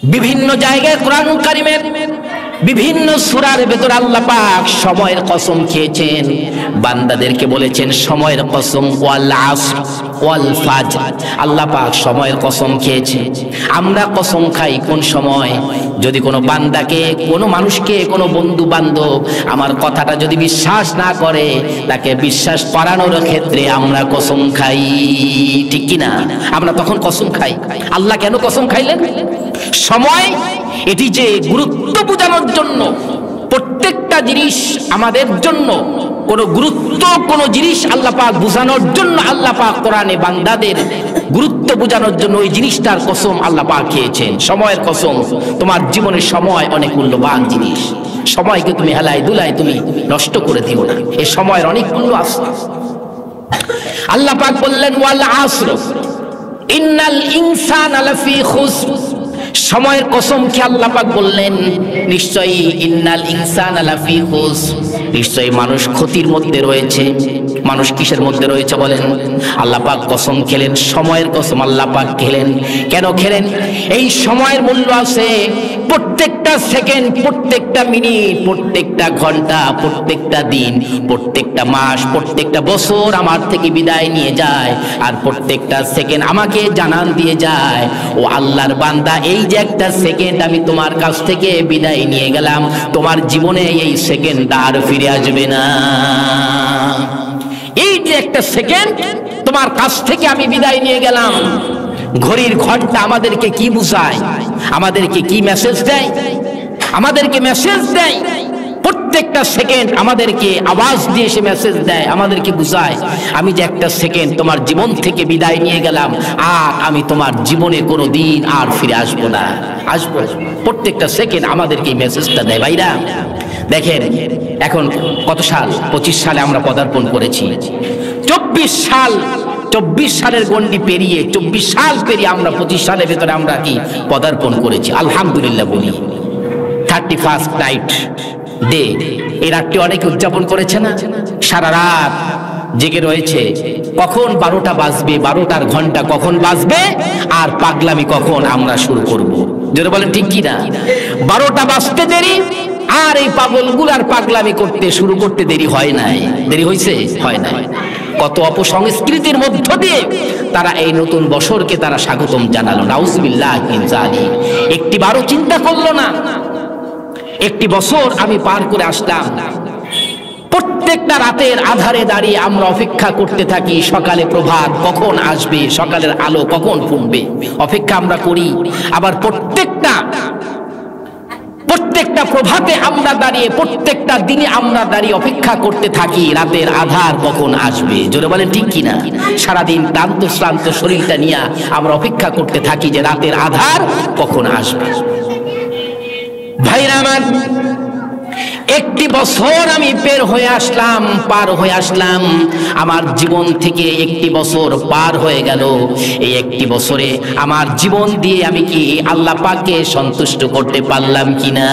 বিভিন্ন জায়গায় কোরআন কারীমের বিভিন্ন সূরার ভেতর আল্লাহ পাক সময়ের কসম খেয়েছেন, বান্দাদেরকে বলেছেন সময়ের কসম, ওয়াল আসর ওয়াল ফাজর। আল্লাহ পাক সময়ের কসম খেয়েছে। আমরা কসম খাই কোন সময়? যদি কোনো বান্দাকে, কোনো মানুষকে, কোনো বন্ধু বান্ধব আমার কথাটা যদি বিশ্বাস না করে, তাকে বিশ্বাস করানোর ক্ষেত্রে আমরা কসম খাই, ঠিক কি না? আমরা তখন কসম খাই। আল্লাহ কেন কসম খাইলেন? সময় এটি যে গুরুত্ব বোঝানোর জন্য, প্রত্যেকটা জিনিস আমাদের জন্য কোন গুরুত্ব, কোন জিনিস আল্লাহ পাক বোঝানোর জন্য আল্লাহ পাক কোরআনে বান্দাদের গুরুত্ব বোঝানোর জন্য ওই জিনিসটার কসম আল্লাহ পাক খেয়েছেন। সময়ের কসম। তোমার জীবনের সময় অনেক মূল্যবান জিনিস। সময়কে তুমি হেলায় দুলায় তুমি নষ্ট করে দিও না। এই সময়ের অনেক মূল্য আছে। আল্লাহ পাক বললেন ওয়াল আসর ইন্নাল ইনসানা লাফি খুসর। সময়ের কসম খেয়ে আল্লাহ পাক বললেন নিশ্চয়ই ইন্নাল ইনসানা লাফি খুসর, নিশ্চয়ই মানুষ ক্ষতির মধ্যে রয়েছে। মানুষ কিসের মধ্যে রয়েছে বলেন? আল্লাহ পাক কসম খেলেন, সময়ের কসম আল্লাহ পাক খেলেন। কেন খেলেন? এই সময়ের মূল্য আছে। প্রত্যেকটা সেকেন্ড, প্রত্যেকটা মিনিট, প্রত্যেকটা ঘন্টা, প্রত্যেকটা দিন, প্রত্যেকটা মাস, প্রত্যেকটা বছর আমার থেকে বিদায় নিয়ে যায়, আর প্রত্যেকটা সেকেন্ড আমাকে জানান দিয়ে যায়, ও আল্লাহর বান্দা, এই যে একটা সেকেন্ড আমি তোমার কাছ থেকে বিদায় নিয়ে গেলাম, তোমার জীবনে এই সেকেন্ড আর ফিরে আসবে না। এই যে একটা সেকেন্ড তোমার কাছ থেকে আমি বিদায় নিয়ে গেলাম। ঘড়ির ঘন্টা আমাদেরকে কি বুঝায়? আমাদেরকে কি মেসেজ দেয়? আমাদেরকে মেসেজ দেয়। প্রত্যেকটা সেকেন্ড আমাদেরকে আওয়াজ দিয়ে সে মেসেজ দেয়, আমাদেরকে বুঝায় আমি যে একটা সেকেন্ড তোমার জীবন থেকে বিদায় নিয়ে গেলাম, আর আমি তোমার জীবনে কোনো দিন আর ফিরে আসবো না। আসবো। প্রত্যেকটা সেকেন্ড আমাদেরকে মেসেজটা দেয়। ভাইরা দেখেন, এখন কত সাল? 25 সালে আমরা পদার্পণ করেছি। 24 সালের গন্ডি পেরিয়ে, 24 সাল পেরিয়ে আমরা 25 সালের ভেতরে আমরা কি পদার্পণ করেছি? আলহামদুলিল্লাহ বলি। 31st নাইট ডে, এই রাতটি অনেকে উদযাপন করেছে না? সারা রাত জেগে রয়েছে, কখন 12টা বাজবে, 12টার ঘন্টা কখন বাজবে, আর পাগলামি কখন আমরা শুরু করব। জোরে বলেন ঠিক কি না? 12টা বাজতে দেরি, আর এই পাগলগুলার পাগলামি করতে শুরু করতে দেরি হয় নাই। দেরি হয়েছে? হয় নাই। কত অপসংস্কৃতির মধ্য দিয়ে তারা এই নতুন বছরকে তারা স্বাগতম জানালো। নাউজুবিল্লাহ মিন যালিক। একটিবারও চিন্তা করলো না, একটি বছর আমি পার করে আসলাম। প্রত্যেকটা রাতের আধারে দাঁড়িয়ে আমরা অপেক্ষা করতে থাকি সকালে প্রভাত কখন আসবে, সকালের আলো কখন ফুটবে, অপেক্ষা আমরা করি। আবার প্রত্যেকটা প্রভাতে আমরা দাঁড়িয়ে, প্রত্যেকটা দিনে আমরা দাঁড়িয়ে অপেক্ষা করতে থাকি রাতের আধার কখন আসবে। জোরে বলেন ঠিক কিনা? সারাদিন ক্লান্ত শ্রান্ত শরীরটা নিয়ে আমরা অপেক্ষা করতে থাকি যে রাতের আধার কখন আসবে। ভাইরা আমার, একটি বছর আমি পার হয়ে আসলাম। আমার জীবন থেকে একটি বছর পার হয়ে গেল। এই একটি বছরে আমার জীবন দিয়ে আমি কি আল্লাহ পাককে সন্তুষ্ট করতে পারলাম কিনা?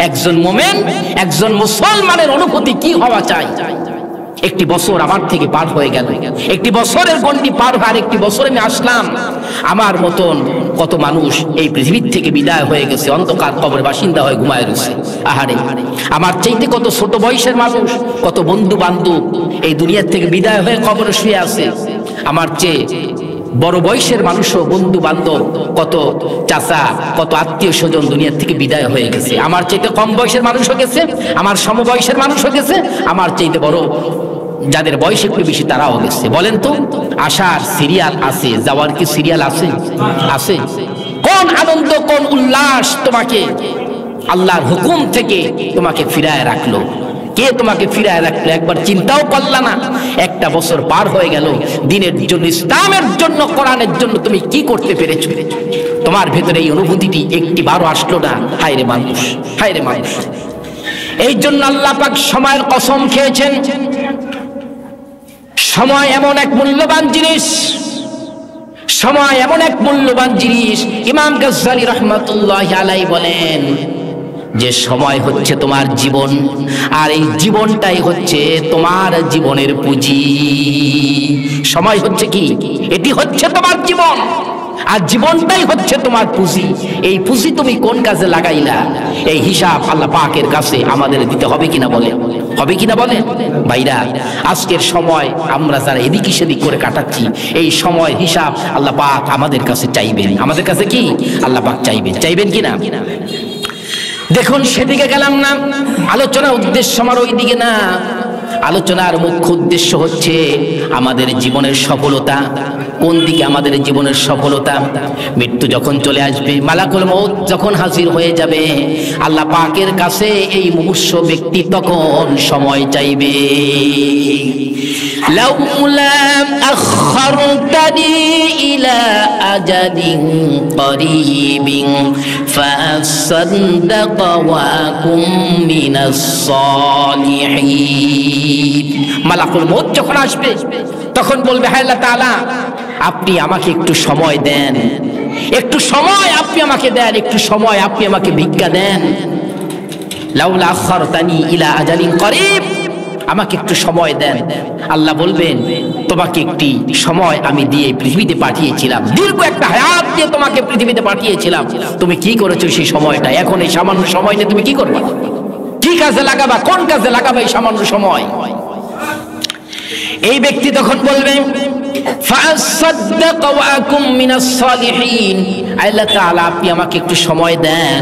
একজন মুমিন, একজন মুসলমানের অনুভূতি কি হওয়া চাই? একটি বছর আমার থেকে পার হয়ে গেল, একটি বছরের গন্ডি পার হয়ে আরেকটি বছর আমি আসলাম। আমার মতন কত মানুষ এই পৃথিবীর থেকে বিদায় হয়ে গেছে, অন্ধকার কবরের বাসিন্দা হয়ে ঘুমায় রয়েছে। আহারে, আমার চাইতে কত ছোট বয়সের মানুষ, কত বন্ধু বান্ধব এই দুনিয়ার থেকে বিদায় হয়ে কবরে শুয়ে আছে। আমার চেয়ে বড় বয়সের মানুষও, বন্ধু বান্ধব, কত চাচা, কত আত্মীয় স্বজন দুনিয়ার থেকে বিদায় হয়ে গেছে। আমার চাইতে কম বয়সের মানুষও গেছে, আমার সমবয়সের মানুষও গেছে, আমার চাইতে বড় যাদের বয়স একটু বেশি তারাও গেছে। বলেন তো, আসার সিরিয়াল আছে, যাওয়ার কি সিরিয়াল আছে? আছে। কোন আনন্দ, কোন উল্লাস তোমাকে আল্লাহর হুকুম থেকে তোমাকে ফিরায় রাখলো? কে তোমাকে ফিরায় রাখলো? একবার চিন্তাও করলা না? একটা বছর পার হয়ে গেল, দিনের জন্য, ইসলামের জন্য, কোরআনের জন্য তুমি কি করতে পেরেছো? তোমার ভেতরে এই অনুভূতিটি একটি বারও আসলো না? হায় রে মানুষ, হায় রে মানুষ। এই জন্য আল্লাহ পাক সময়ের কসম খেয়েছেন। সময় এমন এক মূল্যবান জিনিস, সময় এমন এক মূল্যবান জিনিস। ইমাম গাজ্জালী রাহমাতুল্লাহি আলাইহি বলেন যে সময় হচ্ছে তোমার জীবন, আর এই জীবনটাই হচ্ছে তোমার জীবনের পুঁজি। সময় হচ্ছে কি? এটি হচ্ছে তোমার জীবন, আর জীবনটাই হচ্ছে তোমার পুঁজি। এই পুঁজি তুমি কোন কাজে লাগাইলা, এই হিসাব আল্লাহ পাকের কাছে আমাদের দিতে হবে কিনা বলেন, হবে কিনা বলেন ভাইরা। আজকের সময় আমরা যারা এদিক সেদিক করে কাটাচ্ছি, এই সময় হিসাব আল্লাহ পাক আমাদের কাছে চাইবেন। আমাদের কাছে কি আল্লাহ পাক চাইবেন, চাইবেন কিনা? দেখুন সেদিকে গেলাম না, আলোচনার উদ্দেশ্য আমার ওই দিকে না। আলোচনার মুখ্য উদ্দেশ্য হচ্ছে আমাদের জীবনের সফলতা। কোন দিকে আমাদের জীবনের সফলতা? মৃত্যু যখন চলে আসবে, মালাকুল মউত যখন হাজির হয়ে যাবে, আল্লাহ পাকের কাছে এই মুমূর্ষু ব্যক্তি তখন সময় চাইবে। লাউলা আখখারতানি ইলা আজালিন করিবিন ফাসাদদাকা ওয়া কুম মিনাস সালিহিন। মালাকুল মউত যখন আসবে তখন বলবে, হে আল্লাহ তাআলা, আপনি আমাকে একটু সময় দেন, একটু সময় আপনি আমাকে দেন, একটু সময় আপনি আমাকে ভিক্ষা দেন। লাউলা আখখারতানি ইলা আজালিন করিব, আমাকে একটু সময় দেন। আল্লাহ বলবেন, তোমাকে একটি সময় আমি দিয়ে পৃথিবীতে পাঠিয়েছিলাম, দীর্ঘ একটা হায়াত দিয়ে তোমাকে পৃথিবীতে পাঠিয়েছিলাম, তুমি কি করেছো সেই সময়টা? এখন এই সামান্য সময় নিয়ে তুমি কি করবা? কি কাজে লাগাবা? কোন কাজে লাগাবা এই সামান্য সময়? এই ব্যক্তি তখন বলবে, ফাসাদদাকা ওয়া আকুম মিনাস সালিহিন। আল্লাহ তাআলা আপনি আমাকে একটু সময় দেন,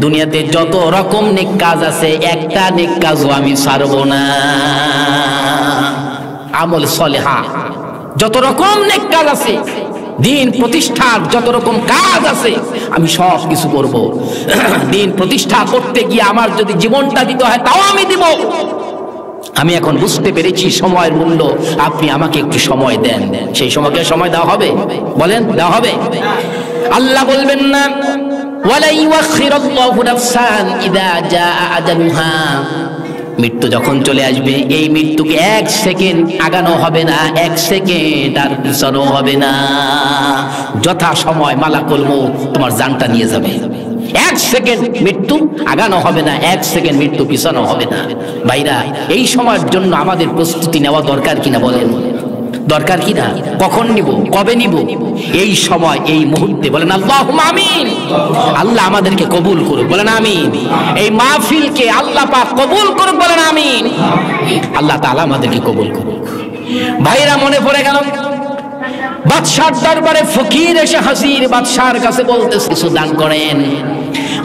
দুনিয়াতে যত রকম নেক কাজ আছে একটা নেক কাজও আমি ছাড়বো না। আমল সলেহা, যত রকম নেক কাজ আছে, দিন প্রতিষ্ঠার যত রকম কাজ আছে, আমি সব কিছু করব। দিন প্রতিষ্ঠা করতে গিয়ে আমার যদি জীবনটা দিতে হয় তাও আমি দিব। আমি এখন বুঝতে পেরেছি সময়ের মূল্য, আপনি আমাকে একটু সময় দেন। সেই সময়কে সময় দেওয়া হবে? বলেন, দেওয়া হবে? আল্লাহ বলবেন না, ওয়ালা ইউআখিরুল্লাহু নাফসান ইযা জাআ আজালুহা। মৃত্যু যখন চলে আসবে, এই মৃত্যুকে এক সেকেন্ড আগানো হবে না, এক সেকেন্ড আর পিছানো হবে না। যথা সময় মালাকুল মউত তোমার জানটা নিয়ে যাবে। এক সেকেন্ড মৃত্যু আগানো হবে না, এক সেকেন্ড মৃত্যু পিছানো হবে না। ভাইরা, এই সময়ের জন্য আমাদের প্রস্তুতি নেওয়া দরকার কিনা বলেন? দরকার কিনা? কখন নিব, কবে নিব? এই সময়, এই মুহূর্তে। বলেন আল্লাহুম্মা আমিন। আল্লাহ আমাদেরকে কবুল করুক, বলেন আমিন। এই মাহফিলকে আল্লাহ পাক কবুল করুক, বলেন আমিন। আল্লাহ তাআলা আমাদেরকে কবুল করুক। ভাইরা, মনে পড়ে গেল বাদশার দরবারে ফকির এসে হাজির। বাদশার কাছে বলতেছে, কিছু দান করেন।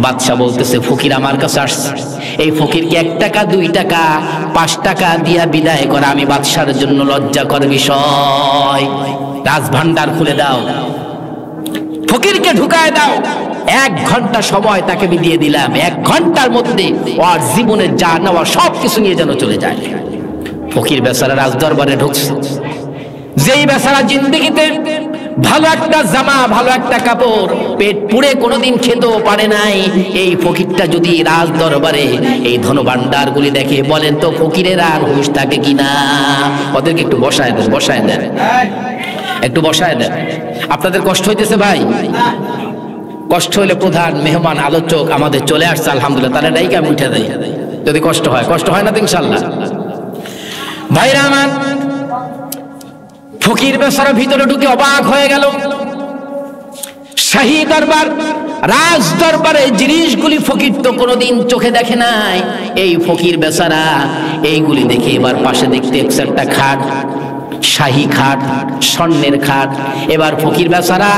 বাদশা বলতেছে, ফকির আমার কাছে আসছে, এই ফকিরকে 1 টাকা 2 টাকা 5 টাকা দিয়া বিদায় করা আমি বাদশার জন্য লজ্জাকর বিষয়। রাজভান্ডার খুলে দাও, ফকিরকে ঢুকায় দাও। 1 ঘন্টা সময় তাকে আমি দিয়ে দিলাম, 1 ঘন্টার মধ্যে ওর জীবনের যা নেওয়া সব কিছু নিয়ে যেন চলে যায়। ফকির বেচারা রাজদরবারে ঢুকছে। যেই বেচারা জিন্দেগিতে ভালো একটা জামা, ভালো একটা কাপড়, পেট পুড়ে কোনোদিন খেতেও পারে নাই, এই ফকিরটা যদি রাজ দরবারে এই ধনভাণ্ডার গুলি দেখে, বলেন তো ফকিরের আর হুঁশ থাকে কিনা? ওদেরকে একটু বসায় দেন, বসায় দেন, একটু বসায় দেন। আপনাদের কষ্ট হইতেছে ভাই? কষ্ট হইলে প্রধান মেহমান আলোচক আমাদের চলে আসছে, আলহামদুলিল্লাহ, তাহলে ডাইকে আমি উঠে দেই যদি কষ্ট হয়। কষ্ট হয় না তো ইনশাল্লাহ? ভাইরা আমার, ফকির বেচারা ভিতরে ঢুকে অবাক হয়ে গেল। শাহী দরবার, রাজ দরবারে জিনিসগুলি ফকির তো কোনোদিন চোখে দেখে নাই। এই ফকির বেচারা এইগুলি দেখে এবার পাশে দেখতে একটা খাট, শাহী খাট, স্বর্ণের খাট। এবার ফকির বেচারা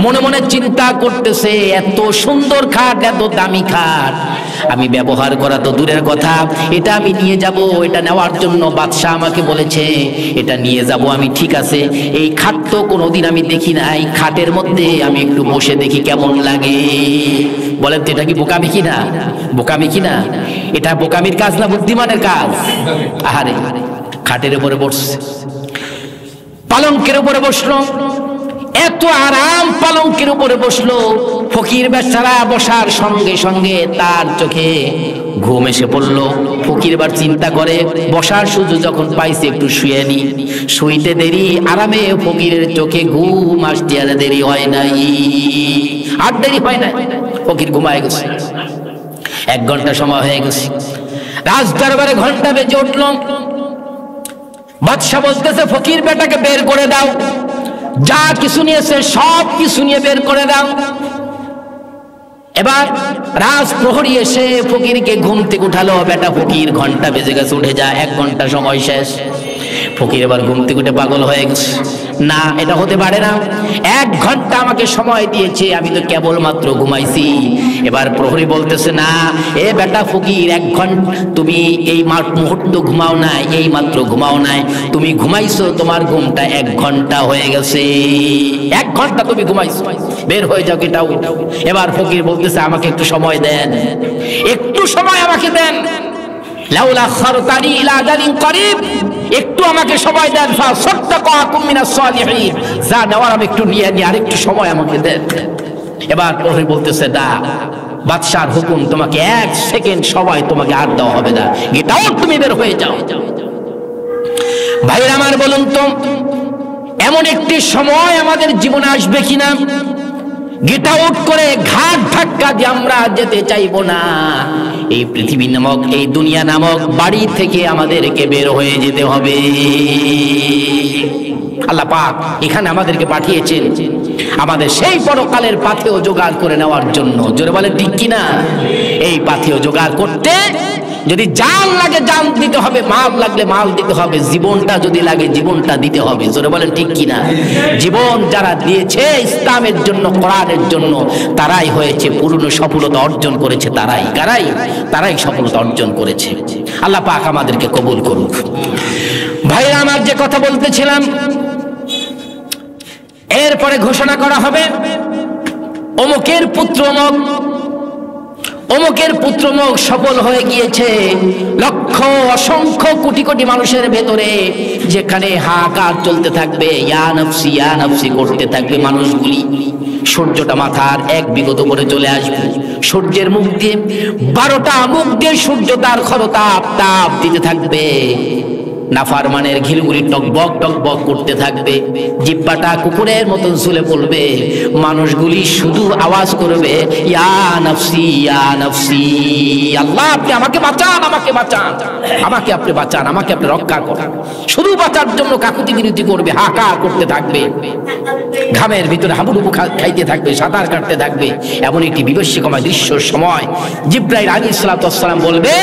মনে মনে চিন্তা করতেছে, এত সুন্দর খাট, এত দামি খাট আমি ব্যবহার করা তো দূরের কথা, এটা আমি নিয়ে যাব। এটা নেওয়ার জন্য বাদশাহ আমাকে বলেছে, এটা নিয়ে যাব আমি, ঠিক আছে। এই খাট তো কোনোদিন আমি দেখি নাই, খাটের মধ্যে আমি একটু বসে দেখি কেমন লাগে। বলেন তো এটা কি বোকামি কিনা? বোকামি কিনা? এটা বোকামির কাজ না বুদ্ধিমানের কাজ? আহারে, খাটের উপরে বসছে, পালঙ্কের উপরে বসলো, এত আরাম পালঙ্কের উপরে বসলো। ফকির বেচারা বসার সঙ্গে সঙ্গে তার চোখে ঘুম এসে পড়লো। ফকির এবার চিন্তা করে, বসার সুযোগ যখন পাইছে একটু শুয়ে নি। শুইতে দেরি, আরামে ফকিরের চোখে ঘুম আসতে আর দেরি হয় নাই, আর দেরি হয় না। ফকির ঘুমায় গেছে। 1 ঘন্টা সময় হয়ে গেছে। রাজ দরবারে ঘন্টা বেজে উঠল। বাদশা বলতেছে, ফকির বেটাকে বের করে দাও। যা কিছু নিয়েছে সব কিছু নিয়ে বের করে দাও। এবার রাজ প্রহরী এসে ফকিরকে ঘুম থেকে উঠালো। বেটা ফকির, ঘন্টা বেজে গেছে, উঠে যা, 1 ঘন্টা সময় শেষ। ফকির এবার ঘুম থেকে উঠে পাগল হয়ে গেছে, না এটা হতে পারে না, 1 ঘন্টা আমাকে সময় দিয়েছে, আমি তো কেবল মাত্র ঘুমাইছি। এবার প্রহরী বলতেছে, না এ বেটা ফকির, 1 ঘন্টা তুমি এই মুহূর্ত ঘুমাও নাই, এই মাত্র ঘুমাও নাই, তুমি ঘুমাইছো, তোমার ঘুমটা 1 ঘন্টা হয়ে গেছে, 1 ঘন্টা তুমি ঘুমাইছো, বের হয়ে যাও, এটাও। এবার ফকির বলতেছে, আমাকে একটু সময় দেন, একটু সময় আমাকে দেন, লাউলা খারতানি ইলা আজালিন করিব, একটু আমাকে সময় দেন, ফাসাদদাকুম মিনাস সালিহিন, যা নেওয়ার আমি একটু নিয়ে নি, আর একটু সময় আমাকে দেন। এবার প্রহরী বলতেছে, না বাদশার হুকুম, তোমাকে 1 সেকেন্ড সময় তোমাকে আর দেওয়া হবে না, এটাও তুমি বের হয়ে যাও। ভাইরা আমার, বলুন তো এমন একটি সময় আমাদের জীবনে আসবে কিনা গেট আউট করে ঘাট ধাক্কা দিয়ে আমরা যেতে চাইবো না, এই পৃথিবী নামক, এই দুনিয়া নামক বাড়ি থেকে আমাদেরকে বের হয়ে যেতে হবে। আল্লাহ পাক এখানে আমাদেরকে পাঠিয়েছেন আমাদের সেই পরকালের পাথেয় জোগাড় করে নেওয়ার জন্য। জোরে বলেন ঠিক কিনা? এই পাথেয় জোগাড় করতে যদি জান লাগে জান দিতে হবে, মাল লাগলে মাল দিতে হবে, জীবনটা যদি লাগে জীবনটা দিতে হবে। জোরে বলেন ঠিক কিনা? জীবন যারা দিয়েছে ইসলামের জন্য, কোরআনের জন্য, তারাই হয়েছে পূর্ণ সফলতা অর্জন করেছে। তারাই সফলতা অর্জন করেছে। আল্লাহ পাক আমাদেরকে কবুল করুক। ভাইরা আমার, যে কথা বলতেছিলাম, এরপরে ঘোষণা করা হবে অমুকের পুত্র অমুক, অমুকের পুত্র অমুক সফল হয়ে গিয়েছে। লক্ষ অসংখ্য কোটি কোটি মানুষের ভেতরে যেখানে হাহাকার চলতে থাকবে, ইয়া নফসি ইয়া নফসি করতে থাকবে মানুষগুলি, সূর্যটা মাথার 1 বিগত করে চলে আসবে। সূর্যের মুখ দিয়ে 12টা মুখ দিয়ে সূর্য তার খরতাপ তাপ দিতে থাকবে। নাফারমানের ঘিলগুলি টকবক টকবক করতে থাকবে, জিহ্বাটা কুকুরের মতন ঝুলে পড়বে। মানুষগুলি শুধু আওয়াজ করবে, ইয়া নফসি ইয়া নফসি, আল্লাহ আপনি আমাকে বাঁচান, আমাকে বাঁচান, আমাকে আপনি বাঁচান, আমাকে আপনি রক্ষা করেন। শুধু বাঁচার জন্য কাকুতি মিনতি করবে, হাহাকার করতে থাকবে, ঘামের ভিতরে হাবুডুবু খাইতে থাকবে, সাঁতার কাটতে থাকবে। এমন একটি বিভীষিকাময় দৃশ্যের সময় জিবরাইল আলাইহিস সালাতু ওয়াস সালাম বলবে,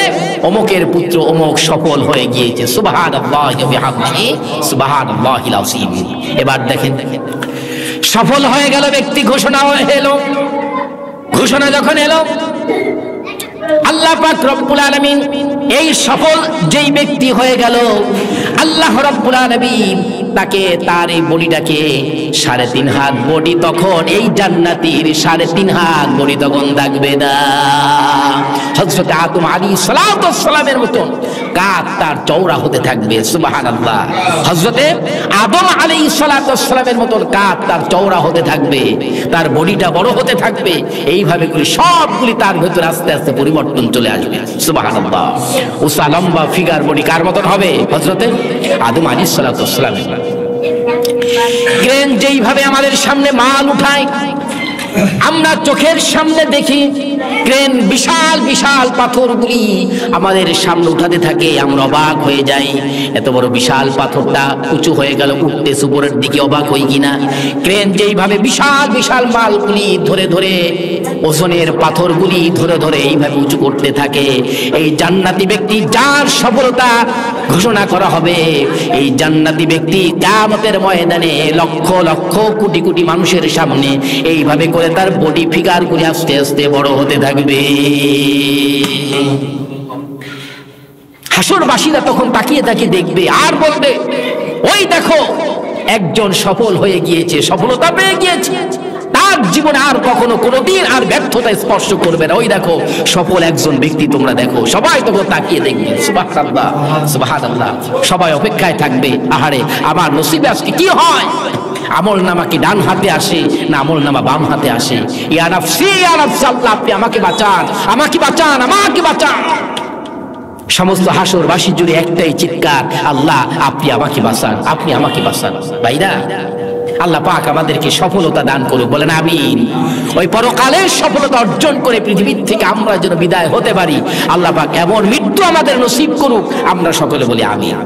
অমুকের পুত্র অমুক সফল হয়ে গিয়েছে। সুবহানাল্লাহি ওয়া বিহামদিহি সুবহানাল্লাহিল আযীম। এবার দেখেন, সফল হয়ে গেল ব্যক্তি, ঘোষণা এলো। ঘোষণা যখন এলো, আল্লাহ পাক রব্বুল আলামিন এই সফল যেই ব্যক্তি হয়ে গেল, আল্লাহ রব্বুল আলামিন তাকে, তার এই বডিটাকে 3.5 হাত বডি, তখন এই জান্নাতীর 3.5 হাত বডি তখন থাকবে না। হযরত আদম আলাইহিস সালাতু ওয়াস সালামের মতন কাঁধ তার চওড়া হতে থাকবে। সুবহানাল্লাহ। হযরত আদম আলাইহিস সালাতু ওয়াস সালামের মতন কাঁধ তার চওড়া হতে থাকবে, তার বডিটা বড় হতে থাকবে। এইভাবে করে সবগুলি তার ভেতরে আস্তে আস্তে পরিবর্তন চলে আসবে। সুবহানাল্লাহ। উসা লম্বা ফিগার বডি কার মতন হবে? হযরত আদম আলাইহিস সালাতু ওয়াস সালামের। ক্রেন যেইভাবে আমাদের সামনে মাল উঠায়, আমরা চোখের সামনে দেখি ক্রেন বিশাল বিশাল পাথরগুলি আমাদের সামনে উঠাতে থাকে, আমরা অবাক হয়ে যাই, এত বড় বিশাল পাথরটা উঁচু হয়ে গেল, উঠতে উপরের দিকে, অবাক হই কিনা? ক্রেন যেইভাবে বিশাল বিশাল মালগুলি ধরে ধরে, ওজনের পাথরগুলি ধরে ধরে এইভাবে উঁচু করতে থাকে, এই জান্নাতি ব্যক্তি যার সফলতা ঘোষণা করা হবে, এই জান্নাতি ব্যক্তি কিয়ামতের ময়দানে লক্ষ লক্ষ কোটি কোটি মানুষের সামনে এইভাবে করে তার বডি ফিগার গুলি আস্তে আস্তে বড় হতে থাকবে। হাসরবাসীরা তখন তাকিয়ে তাকিয়ে দেখবে আর বলবে, ওই দেখো একজন সফল হয়ে গিয়েছে, সফলতা পেয়ে গিয়েছে, তার জীবনে আর কখনো কোনোদিন আর ব্যর্থতা স্পর্শ করবে না। ওই দেখো সফল একজন ব্যক্তি, তোমরা দেখো। সবাই তখন তাকিয়ে দেখবে। সুবহানাল্লাহ সুবহানাল্লাহ। সবাই অপেক্ষায় থাকবে, আহারে আমার নসিবে আজকে কি হয়? আমল নামা কি ডান হাতে আসে না আমল নামা বাম হাতে আসে? ইয়া নাফসি ইয়া নাফসি, আল্লাহ আপনি আমাকে বাঁচান, আমাকে বাঁচান, আমাকে বাঁচান। সমস্ত হাসরবাসী জুড়ে একটাই চিৎকার, আল্লাহ আপনি আমাকে বাঁচান, আপনি আমাকে বাঁচান। ভাইরা, আল্লাহ পাক আমাদেরকে সফলতা দান করুক, বলেন আমিন। ওই পরকালের সফলতা অর্জন করে পৃথিবীর থেকে আমরা যেন বিদায় হতে পারি, আল্লাহ পাক এমন মৃত্যু আমাদের নসিব করুক, আমরা সকলে বলি আমিন।